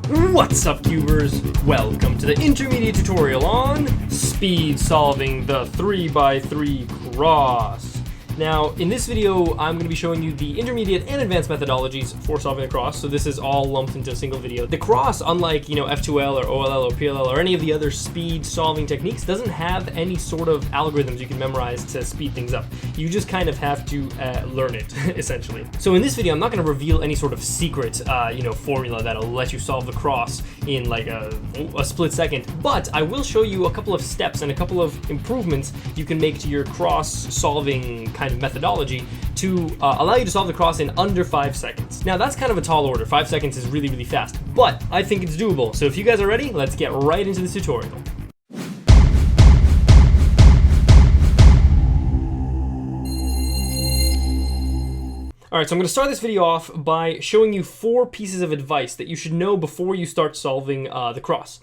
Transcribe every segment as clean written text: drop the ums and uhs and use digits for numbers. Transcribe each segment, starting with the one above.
What's up, cubers? Welcome to the intermediate tutorial on speed solving the 3x3 cross. Now, in this video, I'm going to be showing you the intermediate and advanced methodologies for solving the cross. So this is all lumped into a single video. The cross, unlike, F2L or OLL or PLL or any of the other speed solving techniques, doesn't have any sort of algorithms you can memorize to speed things up. You just kind of have to learn it, essentially. So in this video, I'm not going to reveal any sort of secret, formula that'll let you solve the cross in like a split second, but I will show you a couple of steps and a couple of improvements you can make to your cross solving kind of methodology to allow you to solve the cross in under 5 seconds. Now that's kind of a tall order. 5 seconds is really, really fast, but I think it's doable. So if you guys are ready, let's get right into this tutorial. Alright, so I'm going to start this video off by showing you 4 pieces of advice that you should know before you start solving the cross.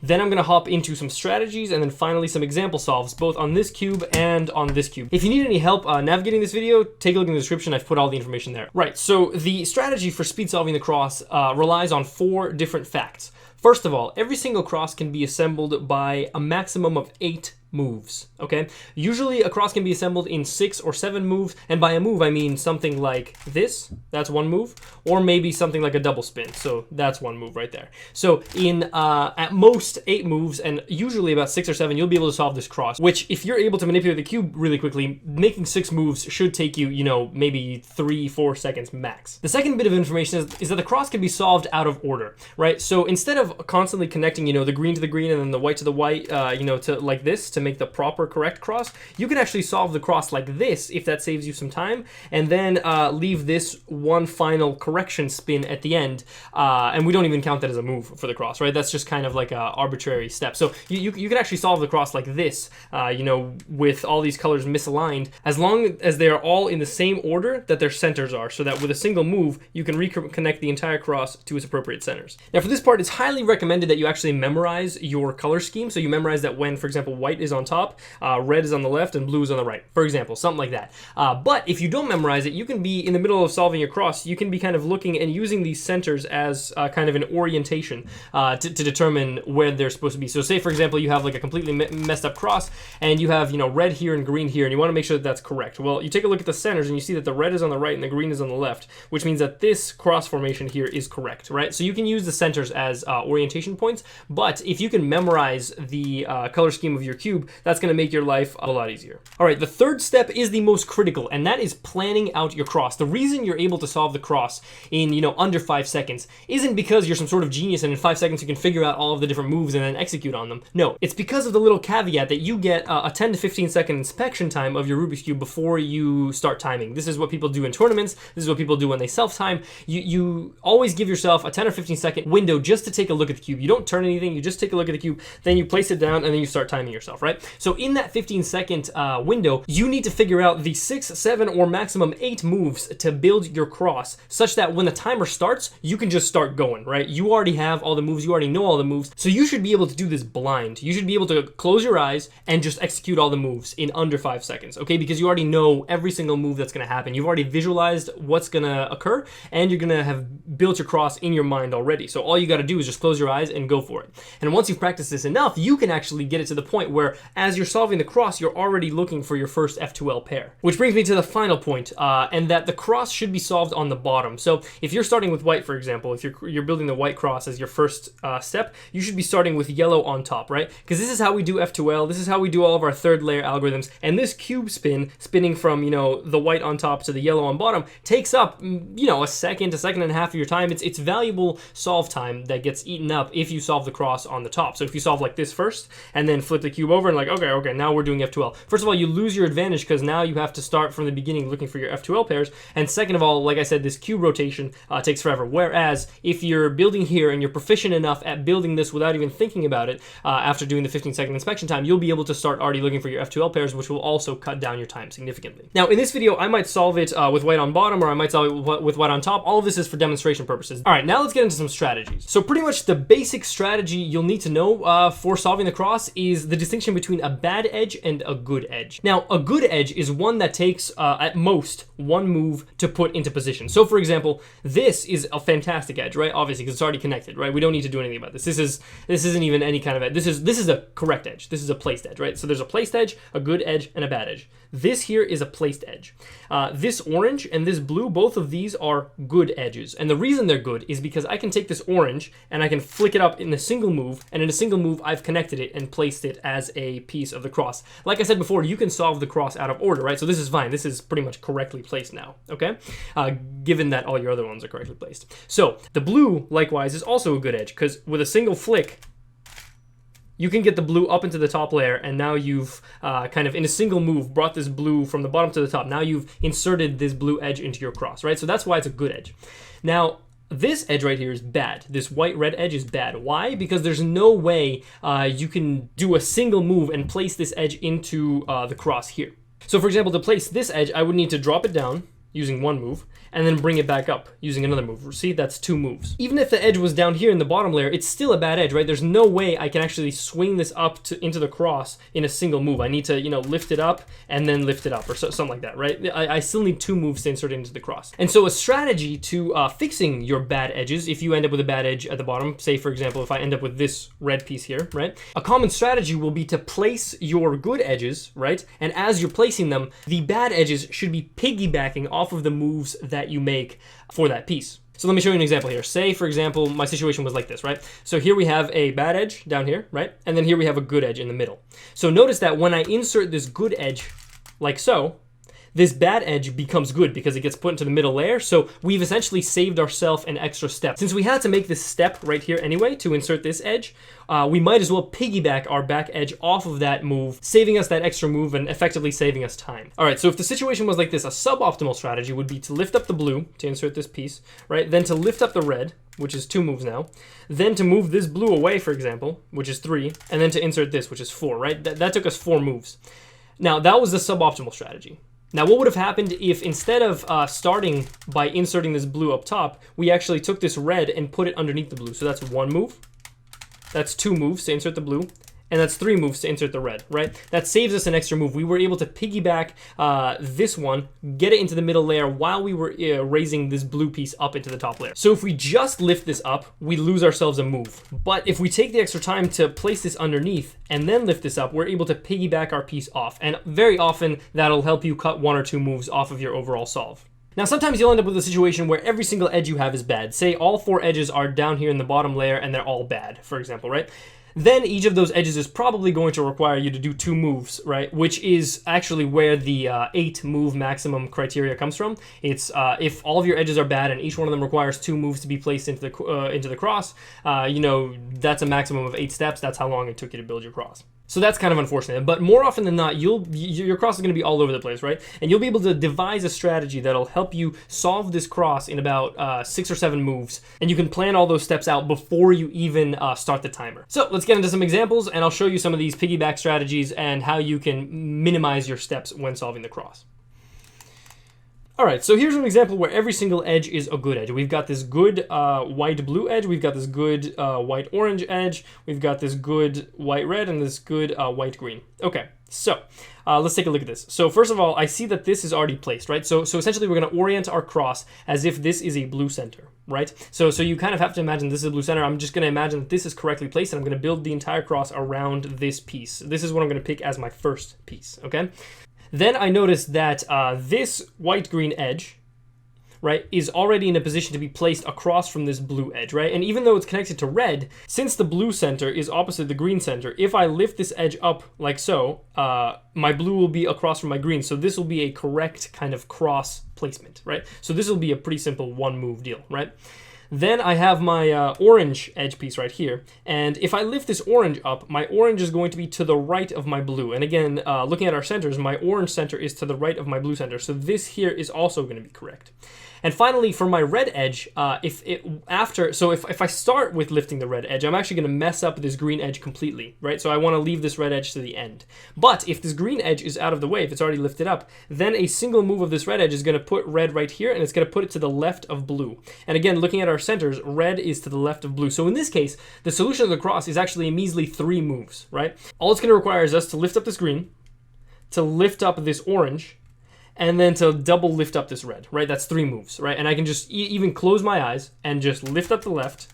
Then I'm going to hop into some strategies and then finally some example solves both on this cube and on this cube. If you need any help navigating this video, take a look in the description. I've put all the information there. Right, so the strategy for speed solving the cross relies on 4 different facts. First of all, every single cross can be assembled by a maximum of 8 moves, okay? Usually a cross can be assembled in 6 or 7 moves, and by a move I mean something like this, that's 1 move, or maybe something like a double spin, so that's 1 move right there. So in at most 8 moves, and usually about 6 or 7, you'll be able to solve this cross, which if you're able to manipulate the cube really quickly, making 6 moves should take you, maybe 3-4 seconds max. The second bit of information is that the cross can be solved out of order, right? So instead of constantly connecting, the green to the green and then the white to the white, to like this, to make the proper correct cross, you can actually solve the cross like this if that saves you some time, and then leave this one final correction spin at the end, and we don't even count that as a move for the cross, right? That's just kind of like an arbitrary step. So you can actually solve the cross like this, with all these colors misaligned, as long as they are all in the same order that their centers are, so that with a single move you can reconnect the entire cross to its appropriate centers. Now for this part, it's highly recommended that you actually memorize your color scheme, so you memorize that when, for example, white is on top, red is on the left, and blue is on the right, for example, something like that. But if you don't memorize it, you can be in the middle of solving your cross, you can be kind of looking and using these centers as kind of an orientation to determine where they're supposed to be. So say, for example, you have like a completely messed up cross, and you have, red here and green here, and you want to make sure that that's correct. Well, you take a look at the centers, and you see that the red is on the right and the green is on the left, which means that this cross formation here is correct, right? So you can use the centers as orientation points, but if you can memorize the color scheme of your cube, that's going to make your life a lot easier. All right, the third step is the most critical, and that is planning out your cross. The reason you're able to solve the cross in, under 5 seconds isn't because you're some sort of genius and in 5 seconds you can figure out all of the different moves and then execute on them. No, it's because of the little caveat that you get a 10 to 15 second inspection time of your Rubik's Cube before you start timing. This is what people do in tournaments. This is what people do when they self-time. You always give yourself a 10 or 15 second window just to take a look at the cube. You don't turn anything, you just take a look at the cube, then you place it down, and then you start timing yourself, right? So in that 15-second window, you need to figure out the 6, 7, or maximum 8 moves to build your cross, such that when the timer starts, you can just start going, right? You already have all the moves, you already know all the moves, so you should be able to do this blind. You should be able to close your eyes and just execute all the moves in under 5 seconds, okay? Because you already know every single move that's gonna happen. You've already visualized what's gonna occur, and you're gonna have built your cross in your mind already. So all you gotta do is just close your eyes and go for it. And once you've practiced this enough, you can actually get it to the point where as you're solving the cross, you're already looking for your first F2L pair. Which brings me to the final point, and that the cross should be solved on the bottom. So if you're starting with white, for example, if you're building the white cross as your first step, you should be starting with yellow on top, right? Because this is how we do F2L, this is how we do all of our third layer algorithms, and this cube spinning from, the white on top to the yellow on bottom, takes up, a second and a half of your time. It's valuable solve time that gets eaten up if you solve the cross on the top. So if you solve like this first, and then flip the cube over and like, okay, now we're doing F2L. First of all, you lose your advantage because now you have to start from the beginning looking for your F2L pairs. And second of all, like I said, this cube rotation takes forever. Whereas if you're building here and you're proficient enough at building this without even thinking about it, after doing the 15-second inspection time, you'll be able to start already looking for your F2L pairs, which will also cut down your time significantly. Now, in this video, I might solve it with white on bottom, or I might solve it with white on top. All of this is for demonstration purposes. All right, now let's get into some strategies. So pretty much much the basic strategy you'll need to know for solving the cross is the distinction between a bad edge and a good edge. Now, a good edge is one that takes at most one move to put into position. So for example, this is a fantastic edge, right? Obviously, because it's already connected, right? We don't need to do anything about this. This isn't even any kind of edge. This is a correct edge. This is a placed edge, right? So there's a placed edge, a good edge, and a bad edge. This here is a placed edge. This orange and this blue, both of these are good edges. And the reason they're good is because I can take this orange and I can flick it up in a single move, and in a single move, I've connected it and placed it as a piece of the cross. Like I said before, you can solve the cross out of order, right? So this is fine. This is pretty much correctly placed now, okay? Given that all your other ones are correctly placed. So the blue, likewise, is also a good edge, because with a single flick, you can get the blue up into the top layer, and now you've kind of in a single move brought this blue from the bottom to the top. Now you've inserted this blue edge into your cross, right? So that's why it's a good edge. Now, this edge right here is bad. This white-red edge is bad. Why? Because there's no way you can do a single move and place this edge into the cross here. So for example, to place this edge, I would need to drop it down using one move, and then bring it back up using another move. See, that's two moves. Even if the edge was down here in the bottom layer, it's still a bad edge, right? There's no way I can actually swing this up into the cross in a single move. I need to, lift it up and then lift it up, or something like that, right? I still need two moves to insert it into the cross. And so a strategy to fixing your bad edges, if you end up with a bad edge at the bottom, say for example, if I end up with this red piece here, right? A common strategy will be to place your good edges, right? And as you're placing them, the bad edges should be piggybacking off of the moves that you make for that piece. So let me show you an example here. Say, for example, my situation was like this, right? So here we have a bad edge down here, right? And then here we have a good edge in the middle. So notice that when I insert this good edge like so, this bad edge becomes good because it gets put into the middle layer. So we've essentially saved ourselves an extra step. Since we had to make this step right here anyway to insert this edge, we might as well piggyback our back edge off of that move, saving us that extra move and effectively saving us time. All right, so if the situation was like this, a suboptimal strategy would be to lift up the blue to insert this piece, right? Then to lift up the red, which is two moves now. Then to move this blue away, for example, which is three. And then to insert this, which is four, right? That took us four moves. Now, that was the suboptimal strategy. Now, what would have happened if instead of starting by inserting this blue up top, we actually took this red and put it underneath the blue? So that's one move, that's two moves to insert the blue, and that's three moves to insert the red, right? That saves us an extra move. We were able to piggyback this one, get it into the middle layer while we were raising this blue piece up into the top layer. So if we just lift this up, we lose ourselves a move. But if we take the extra time to place this underneath and then lift this up, we're able to piggyback our piece off. And very often that'll help you cut one or two moves off of your overall solve. Now, sometimes you'll end up with a situation where every single edge you have is bad. Say all four edges are down here in the bottom layer and they're all bad, for example, right? Then each of those edges is probably going to require you to do two moves, right? Which is actually where the 8 move maximum criteria comes from. It's if all of your edges are bad and each one of them requires two moves to be placed into the cross, that's a maximum of 8 steps. That's how long it took you to build your cross. So that's kind of unfortunate, but more often than not, your cross is going to be all over the place, right? And you'll be able to devise a strategy that'll help you solve this cross in about 6 or 7 moves, and you can plan all those steps out before you even start the timer. So let's get into some examples, and I'll show you some of these piggyback strategies and how you can minimize your steps when solving the cross. All right, so here's an example where every single edge is a good edge. We've got this good white-blue edge. We've got this good white-orange edge. We've got this good white-red and this good white-green. Okay, so let's take a look at this. So first of all, I see that this is already placed, right? So essentially, we're going to orient our cross as if this is a blue center, right? So you kind of have to imagine this is a blue center. I'm just going to imagine that this is correctly placed, and I'm going to build the entire cross around this piece. This is what I'm going to pick as my first piece, okay? Then I notice that this white-green edge, right, is already in a position to be placed across from this blue edge, right? And even though it's connected to red, since the blue center is opposite the green center, if I lift this edge up like so, my blue will be across from my green. So this will be a correct kind of cross placement, right? So this will be a pretty simple one-move deal, right? Then I have my orange edge piece right here. And if I lift this orange up, my orange is going to be to the right of my blue. And again, looking at our centers, my orange center is to the right of my blue center. So this here is also going to be correct. And finally, for my red edge, if I start with lifting the red edge, I'm actually going to mess up this green edge completely, right? So I want to leave this red edge to the end. But if this green edge is out of the way, if it's already lifted up, then a single move of this red edge is going to put red right here, and it's going to put it to the left of blue. And again, looking at our centers, red is to the left of blue. So in this case, the solution of the cross is actually a measly 3 moves, right? All it's going to require is us to lift up this green, to lift up this orange, and then to double lift up this red, right? That's 3 moves, right? And I can just even close my eyes and just lift up the left,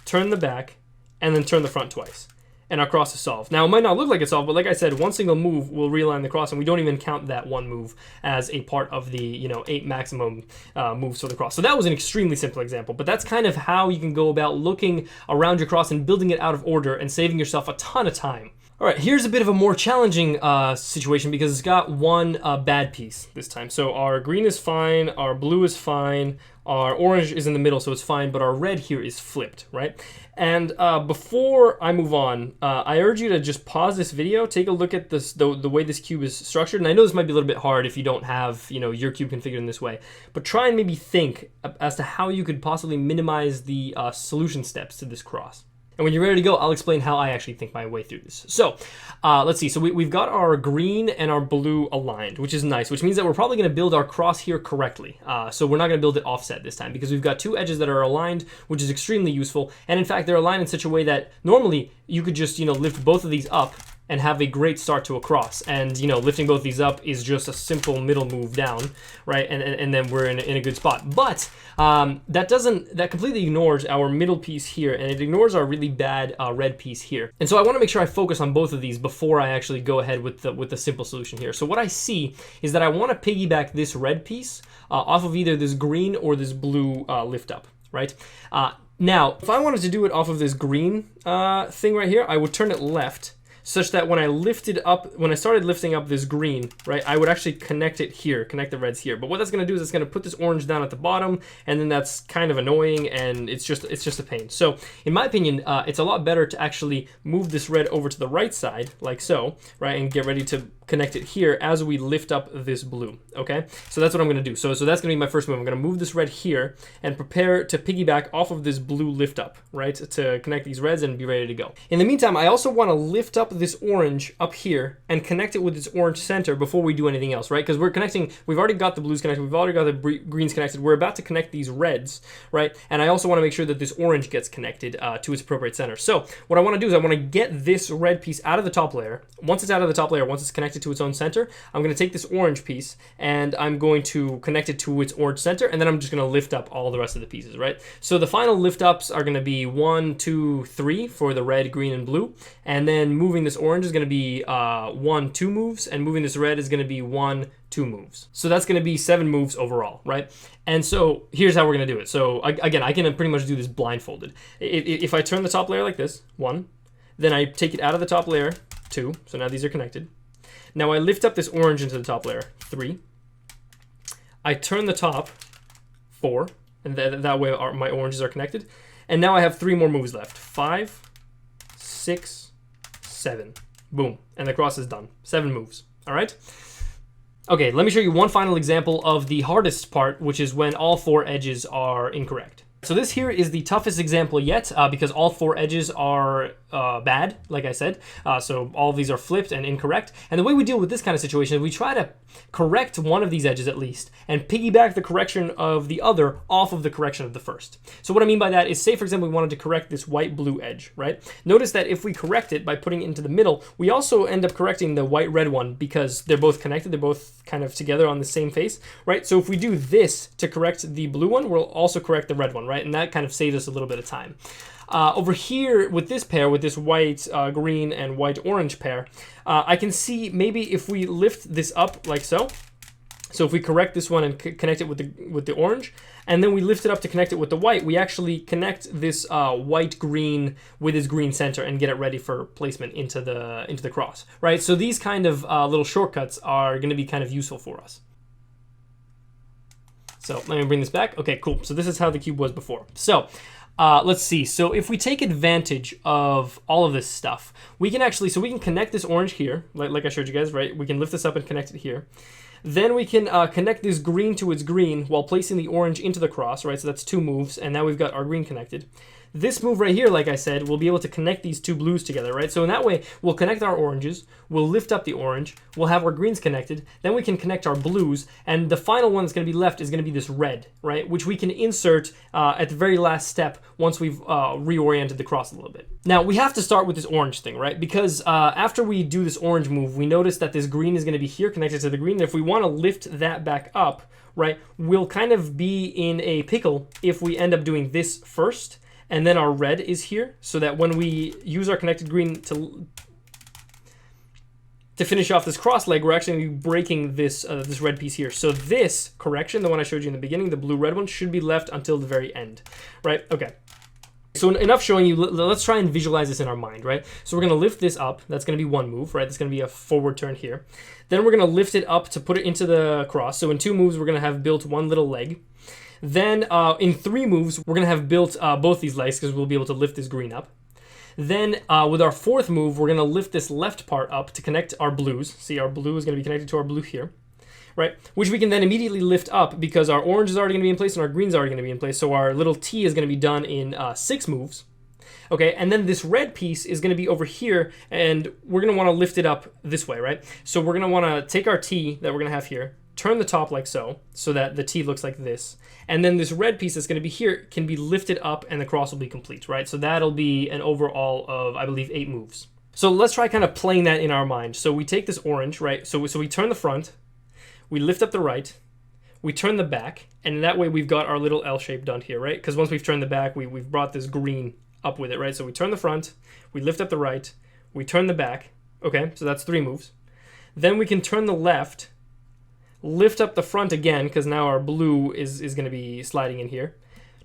turn the back, and then turn the front twice. And our cross is solved. Now, it might not look like it's solved, but like I said, one single move will realign the cross, and we don't even count that one move as a part of the 8 maximum moves for the cross. So that was an extremely simple example, but that's kind of how you can go about looking around your cross and building it out of order and saving yourself a ton of time. All right, here's a bit of a more challenging situation because it's got one bad piece this time. So our green is fine, our blue is fine, our orange is in the middle, so it's fine, but our red here is flipped, right? And before I move on, I urge you to just pause this video, take a look at this, the way this cube is structured. And I know this might be a little bit hard if you don't have your cube configured in this way, but try and maybe think as to how you could possibly minimize the solution steps to this cross. And when you're ready to go, I'll explain how I actually think my way through this. So let's see. So we've got our green and our blue aligned, which is nice, which means that we're probably going to build our cross here correctly. So we're not going to build it offset this time because we've got 2 edges that are aligned, which is extremely useful. And in fact, they're aligned in such a way that normally you could just, lift both of these up and have a great start to a cross. And, lifting both these up is just a simple middle move down, right? And then we're in a good spot. But that completely ignores our middle piece here, and it ignores our really bad red piece here. And so I want to make sure I focus on both of these before I actually go ahead with the simple solution here. So what I see is that I want to piggyback this red piece off of either this green or this blue lift up, right? Now, if I wanted to do it off of this green thing right here, I would turn it left, such that when I started lifting up this green, right, I would actually connect it here, connect the reds here. But what that's going to do is it's going to put this orange down at the bottom, and then that's kind of annoying, and it's just a pain. So in my opinion, it's a lot better to actually move this red over to the right side, like so, right, and get ready to connect it here as we lift up this blue, okay? So that's what I'm going to do. So that's going to be my first move. I'm going to move this red here and prepare to piggyback off of this blue lift up, right, to connect these reds and be ready to go. In the meantime, I also want to lift up this orange up here and connect it with this orange center before we do anything else, right? Because we've already got the blues connected, we've already got the greens connected, we're about to connect these reds, right? And I also want to make sure that this orange gets connected to its appropriate center. So what I want to do is I want to get this red piece out of the top layer. Once it's out of the top layer, once it's connected to its own center, I'm going to take this orange piece and I'm going to connect it to its orange center, and then I'm just going to lift up all the rest of the pieces, right? So the final lift ups are going to be 1, 2, 3 for the red, green, and blue, and then moving this orange is going to be 1, 2 moves, and moving this red is going to be 1, 2 moves. So that's going to be 7 moves overall, right? And so here's how we're going to do it. So again, I can pretty much do this blindfolded. If I turn the top layer like this, 1, then I take it out of the top layer, 2, so now these are connected. Now I lift up this orange into the top layer, 3. I turn the top, 4, and that way my oranges are connected. And now I have 3 more moves left, 5, 6, 7. Boom, and the cross is done. 7 moves, all right? Okay, let me show you one final example of the hardest part, which is when all 4 edges are incorrect. So this here is the toughest example yet because all 4 edges are bad, like I said. So all of these are flipped and incorrect. And the way we deal with this kind of situation is we try to correct one of these edges at least and piggyback the correction of the other off of the correction of the first. So what I mean by that is, say for example, we wanted to correct this white-blue edge, right? Notice that if we correct it by putting it into the middle, we also end up correcting the white-red one because they're both connected, they're both kind of together on the same face, right? So if we do this to correct the blue one, we'll also correct the red one, right? And that kind of saves us a little bit of time. Over here with this pair, with this white, green, and white-orange pair, I can see maybe if we lift this up like so. So if we correct this one and connect it with the orange, and then we lift it up to connect it with the white, we actually connect this white-green with its green center and get it ready for placement into the cross, right? So these kind of little shortcuts are going to be kind of useful for us. So let me bring this back. Okay, cool. So this is how the cube was before. So let's see. So if we take advantage of all of this stuff, we can actually, so we can connect this orange here, like I showed you guys, right? We can lift this up and connect it here. Then we can connect this green to its green while placing the orange into the cross, right? So that's 2 moves, and now we've got our green connected. This move right here, like I said, we'll be able to connect these 2 blues together, right? So in that way, we'll connect our oranges, we'll lift up the orange, we'll have our greens connected, then we can connect our blues, and the final one that's going to be left is going to be this red, right? Which we can insert at the very last step once we've reoriented the cross a little bit. Now, we have to start with this orange thing, right? Because after we do this orange move, we notice that this green is going to be here connected to the green. And if we want to lift that back up, right, we'll kind of be in a pickle if we end up doing this first, and then our red is here, so that when we use our connected green to finish off this cross leg, we're actually going to be breaking this this red piece here. So this correction, the one I showed you in the beginning, the blue-red one, should be left until the very end, right? Okay. So enough showing you, let's try and visualize this in our mind, right? So we're going to lift this up. That's going to be one move, right? That's going to be a forward turn here. Then we're going to lift it up to put it into the cross. So in 2 moves, we're going to have built one little leg. Then in 3 moves, we're going to have built both these legs because we'll be able to lift this green up. Then with our 4th move, we're going to lift this left part up to connect our blues. See, our blue is going to be connected to our blue here, right? Which we can then immediately lift up because our orange is already going to be in place and our green is already going to be in place. So our little T is going to be done in 6 moves. Okay, and then this red piece is going to be over here, and we're going to want to lift it up this way, right? So we're going to want to take our T that we're going to have here, turn the top like so that the T looks like this. And then this red piece that's going to be here can be lifted up and the cross will be complete, right? So that'll be an overall of, I believe, 8 moves. So let's try kind of playing that in our mind. So we take this orange, right? So we turn the front, we lift up the right, we turn the back, and that way we've got our little L shape done here, right? Because once we've turned the back, we've brought this green up with it, right? So we turn the front, we lift up the right, we turn the back. Okay, so that's 3 moves. Then we can turn the left, lift up the front again, because now our blue is going to be sliding in here.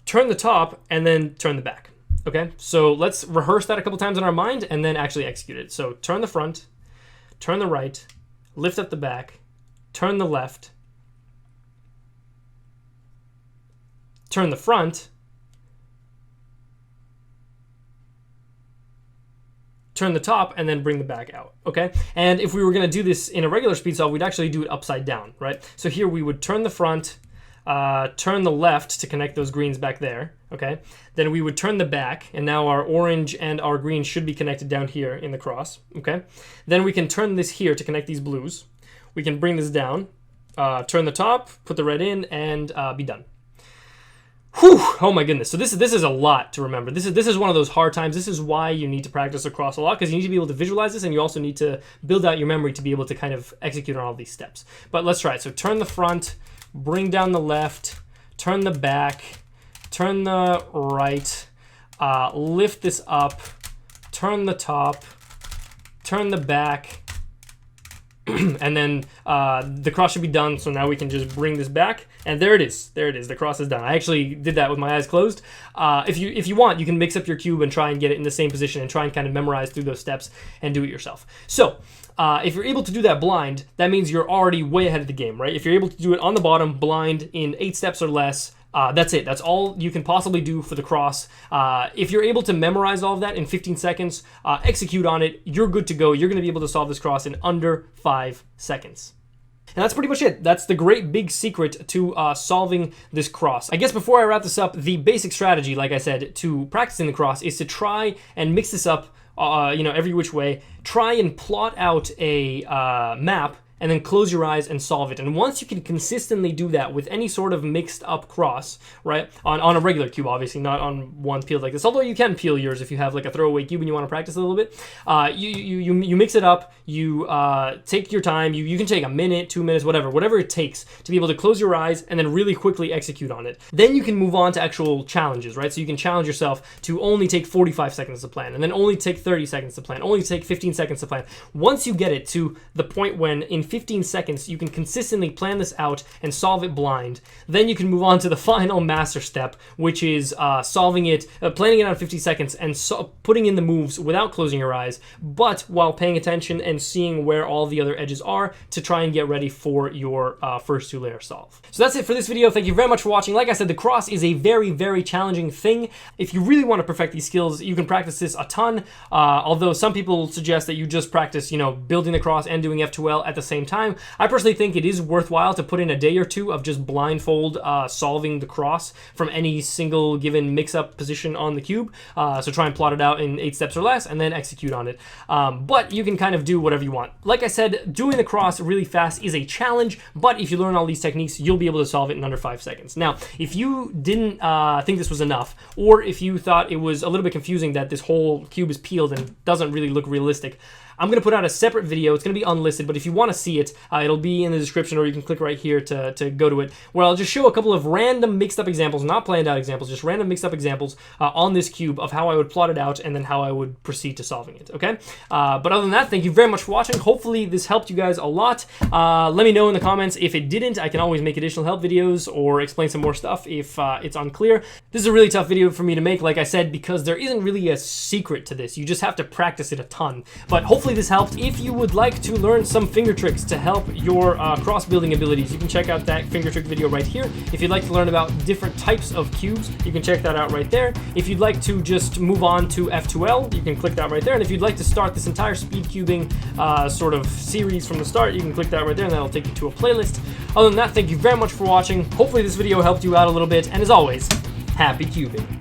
Turn the top, and then turn the back. Okay, so let's rehearse that a couple times in our mind, and then actually execute it. So turn the front, turn the right, lift up the back, turn the left, turn the front, turn the top, and then bring the back out, okay? And if we were gonna do this in a regular speed solve, we'd actually do it upside down, right? So here we would turn the front, turn the left to connect those greens back there, okay? Then we would turn the back, and now our orange and our green should be connected down here in the cross, okay? Then we can turn this here to connect these blues. We can bring this down, turn the top, put the red in, and be done. Whew, oh my goodness. So this is a lot to remember. This is one of those hard times. This is why you need to practice across a lot, because you need to be able to visualize this, and you also need to build out your memory to be able to kind of execute on all these steps. But let's try it. So turn the front, bring down the left, turn the back, turn the right, lift this up, turn the top, turn the back, and then the cross should be done. So now we can just bring this back, and there it is. There it is. The cross is done. I actually did that with my eyes closed. If you want, you can mix up your cube and try and get it in the same position and try and kind of memorize through those steps and do it yourself. So if you're able to do that blind, that means you're already way ahead of the game, right? If you're able to do it on the bottom blind in 8 steps or less, that's it. That's all you can possibly do for the cross. If you're able to memorize all of that in 15 seconds, execute on it, you're good to go. You're going to be able to solve this cross in under 5 seconds. And that's pretty much it. That's the great big secret to solving this cross. I guess before I wrap this up, the basic strategy, like I said, to practicing the cross is to try and mix this up, every which way. Try and plot out a map, and then close your eyes and solve it. And once you can consistently do that with any sort of mixed up cross, right, on a regular cube, obviously, not on one peeled like this, although you can peel yours if you have like a throwaway cube and you want to practice a little bit, you mix it up, you take your time, you can take a minute, 2 minutes, whatever it takes to be able to close your eyes and then really quickly execute on it. Then you can move on to actual challenges, right? So you can challenge yourself to only take 45 seconds to plan, and then only take 30 seconds to plan, only take 15 seconds to plan. Once you get it to the point when in 15 seconds you can consistently plan this out and solve it blind, then you can move on to the final master step, which is solving it, planning it out in 50 seconds and putting in the moves without closing your eyes, but while paying attention and seeing where all the other edges are to try and get ready for your first 2-layer solve. So that's it for this video. Thank you very much for watching. Like I said, the cross is a very, very challenging thing. If you really want to perfect these skills, you can practice this a ton, although some people suggest that you just practice, building the cross and doing F2L at the same same time. I personally think it is worthwhile to put in a day or two of just blindfold solving the cross from any single given mix-up position on the cube. So try and plot it out in 8 steps or less, and then execute on it. But you can kind of do whatever you want. Like I said, doing the cross really fast is a challenge, but if you learn all these techniques, you'll be able to solve it in under 5 seconds. Now, if you didn't think this was enough, or if you thought it was a little bit confusing that this whole cube is peeled and doesn't really look realistic, I'm going to put out a separate video. It's going to be unlisted, but if you want to see it, it'll be in the description, or you can click right here to go to it, where I'll just show a couple of random mixed up examples, not planned out examples, just random mixed up examples on this cube of how I would plot it out and then how I would proceed to solving it, okay? But other than that, thank you very much for watching. Hopefully this helped you guys a lot. Let me know in the comments if it didn't. I can always make additional help videos or explain some more stuff if it's unclear. This is a really tough video for me to make, like I said, because there isn't really a secret to this. You just have to practice it a ton. But hopefully this helped. If you would like to learn some finger tricks to help your cross-building abilities, you can check out that finger trick video right here. If you'd like to learn about different types of cubes, you can check that out right there. If you'd like to just move on to F2L, you can click that right there. And if you'd like to start this entire speed cubing sort of series from the start, you can click that right there, and that'll take you to a playlist. Other than that, thank you very much for watching. Hopefully this video helped you out a little bit, and as always, happy cubing.